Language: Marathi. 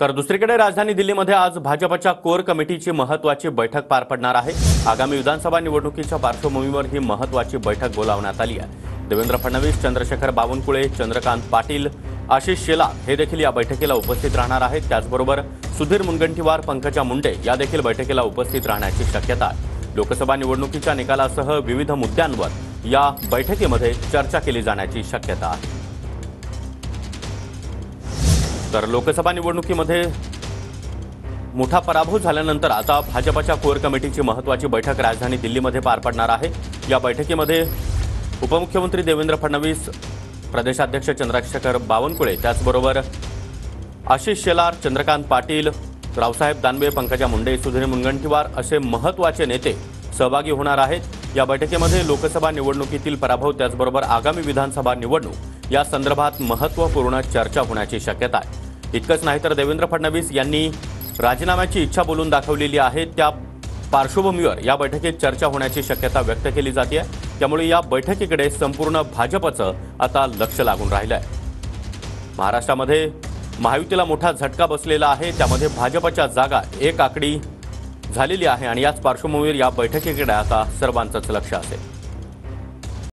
तर दुसरीकडे राजधानी दिल्लीमध्ये आज भाजपच्या कोर कमिटीची महत्त्वाची बैठक पार पडणार आहे। आगामी विधानसभा निवडणुकीच्या पार्श्वभूमीवर ही महत्त्वाची बैठक बोलावण्यात आली आहे। देवेंद्र फडणवीस, चंद्रशेखर बावनकुळे, चंद्रकांत पाटील, आशिष शेलार हे देखील या बैठकीला उपस्थित राहणार आहेत। त्याचबरोबर सुधीर मुनगंटीवार, पंकजा मुंडे या देखील बैठकीला उपस्थित राहण्याची शक्यता आहे। लोकसभा निवडणुकीच्या निकालासह विविध मुद्द्यांवर या बैठकीमध्ये चर्चा केली जाण्याची शक्यता आहे। तर लोकसभा निवडणुकीमध्ये मोठा पराभव झाल्यानंतर आता भाजपच्या कोर कमिटीची महत्त्वाची बैठक राजधानी दिल्लीमध्ये पार पडणार आहे। या बैठकीमध्ये उपमुख्यमंत्री देवेंद्र फडणवीस, प्रदेशाध्यक्ष चंद्रशेखर बावनकुळे, त्याचबरोबर आशिष शेलार, चंद्रकांत पाटील, रावसाहेब दानवे, पंकजा मुंडे, सुधीर मुनगंटीवार असे महत्त्वाचे नेते सहभागी होणार आहेत। या बैठकीमध्ये लोकसभा निवडणुकीतील पराभव, त्याचबरोबर आगामी विधानसभा निवडणूक या संदर्भात महत्त्वपूर्ण चर्चा होण्याची शक्यता आहे। इतकंच नाही तर देवेंद्र फडणवीस यांनी राजीनाम्याची इच्छा बोलून दाखवलेली आहे। त्या पार्श्वभूमीवर या बैठकीत चर्चा होण्याची शक्यता व्यक्त केली जाते आहे। त्यामुळे या बैठकीकडे संपूर्ण भाजपचं आता लक्ष लागून राहिलं आहे। महाराष्ट्रामध्ये महायुतीला मोठा झटका बसलेला आहे। त्यामध्ये भाजपच्या जागा एक आकडी झालेली आहे आणि याच पार्श्वभूमीवर या बैठकीकडे आता सर्वांचंच लक्ष असेल।